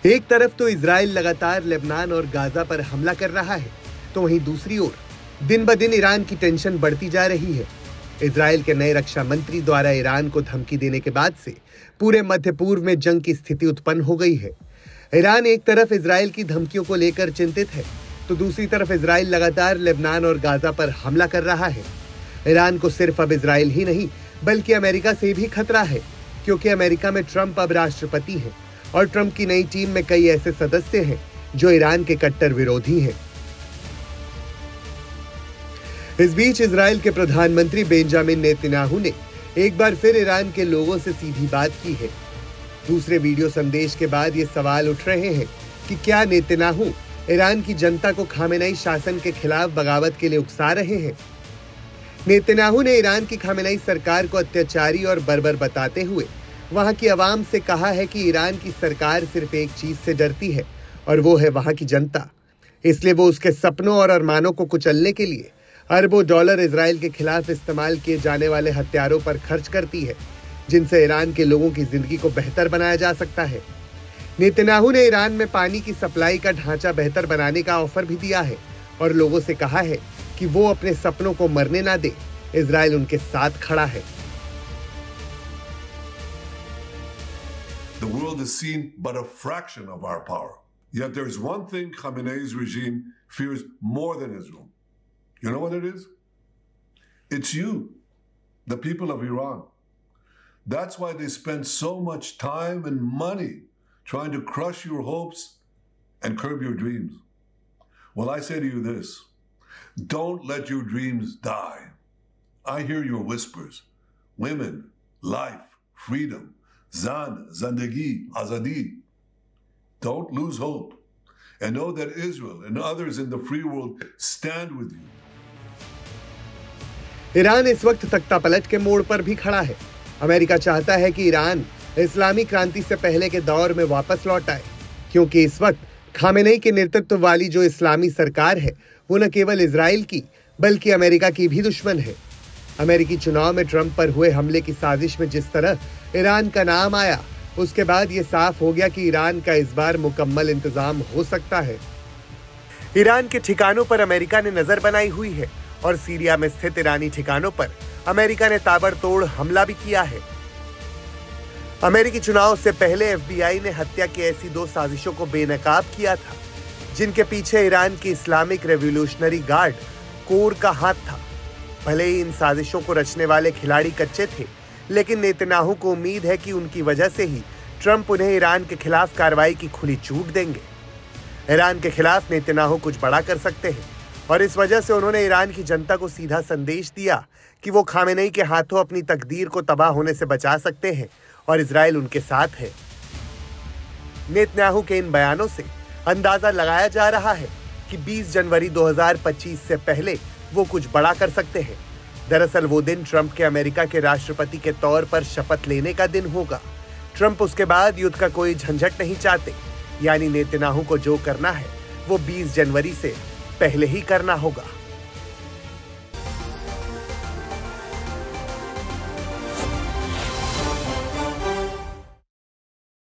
एक तरफ तो इजराइल लगातार लेबनान और गाजा पर हमला कर रहा है, तो वहीं दूसरी ओर दिन ब दिन ईरान की टेंशन बढ़ती जा रही है। इजराइल के नए रक्षा मंत्री द्वारा ईरान को धमकी देने के बाद से पूरे मध्य पूर्व में जंग की स्थिति उत्पन्न हो गई है। ईरान एक तरफ इजराइल की धमकियों को लेकर चिंतित है, तो दूसरी तरफ इजराइल लगातार लेबनान और गाजा पर हमला कर रहा है। ईरान को सिर्फ अब इजराइल ही नहीं बल्कि अमेरिका से भी खतरा है, क्योंकि अमेरिका में ट्रंप अब राष्ट्रपति हैं और ट्रंप की नई टीम में कई ऐसे सदस्य हैं जो ईरान के कट्टर विरोधी हैं। इस बीच इजराइल के प्रधानमंत्री बेंजामिन नेतन्याहू ने एक बार फिर ईरान के लोगों से सीधी बात की है। दूसरे वीडियो संदेश के बाद ये सवाल उठ रहे हैं कि क्या नेतन्याहू ईरान की जनता को खामेनेई शासन के खिलाफ बगावत के लिए उकसा रहे हैं। नेतन्याहू ने ईरान की खामेनेई सरकार को अत्याचारी और बर्बर बताते हुए वहां की आवाम से कहा है कि ईरान की सरकार सिर्फ एक चीज से डरती है और वो है वहां की जनता। इसलिए वो उसके सपनों और अरमानों को कुचलने के लिए अरबों डॉलर इजराइल के खिलाफ इस्तेमाल किए जाने वाले हथियारों पर खर्च करती है, जिनसे ईरान के लोगों की जिंदगी को बेहतर बनाया जा सकता है। नेतन्याहू ने ईरान में पानी की सप्लाई का ढांचा बेहतर बनाने का ऑफर भी दिया है और लोगों से कहा है कि वो अपने सपनों को मरने ना दे। इजराइल उनके साथ खड़ा है। The world has seen but a fraction of our power. Yet there is one thing Khamenei's regime fears more than Israel. You know what it is? It's you, the people of Iran. That's why they spend so much time and money trying to crush your hopes and curb your dreams. Well, I say to you this, don't let your dreams die. I hear your whispers. Women, life, freedom, zan, zandagi, azadi. Don't lose hope. And know that Israel and others in the free world stand with you. Iran इस वक्त तख्तापलट के मोड़ पर भी खड़ा है। America चाहता है कि ईरान इस्लामी क्रांति से पहले के दौर में वापस लौट आए, क्योंकि इस वक्त खामेनेई के नेतृत्व वाली जो इस्लामी सरकार है वो न केवल इजराइल की बल्कि अमेरिका की भी दुश्मन है। अमेरिकी चुनाव में ट्रंप पर हुए हमले की साजिश में जिस तरह ईरान का नाम आया, उसके बाद ये साफ हो गया कि ईरान का इस बार मुकम्मल इंतजाम हो सकता है। ईरान के ठिकानों पर अमेरिका ने नजर बनाई हुई है और सीरिया में स्थित ईरानी ठिकानों पर अमेरिका ने ताबड़तोड़ हमला भी किया है। अमेरिकी चुनाव से पहले एफबीआई ने हत्या की ऐसी 2 साजिशों को बेनकाब किया था, जिनके पीछे ईरान की इस्लामिक रेवोल्यूशनरी गार्ड कोर का हाथ था। भले ही इन साजिशों को रचने वाले खिलाड़ी कच्चे थे, लेकिन नेतन्याहू को उम्मीद है कि उनकी वजह से ही ट्रंप उन्हें ईरान के खिलाफ कार्रवाई की खुली छूट देंगे। ईरान के खिलाफ नेतन्याहू कुछ बड़ा कर सकते हैं और इस वजह से उन्होंने ईरान की जनता को सीधा संदेश दिया कि वो खामेनेई के हाथों अपनी तकदीर को तबाह होने से बचा सकते हैं और इजराइल उनके साथ है। नेतन्याहू के इन बयानों से अंदाजा लगाया जा रहा है कि 20 जनवरी 2025 से पहले वो कुछ बड़ा कर सकते हैं। दरअसल वो दिन ट्रंप के अमेरिका के राष्ट्रपति के तौर पर शपथ लेने का दिन होगा। ट्रंप उसके बाद युद्ध का कोई झंझट नहीं चाहते, यानी नेतन्याहू को जो करना है वो 20 जनवरी से पहले ही करना होगा।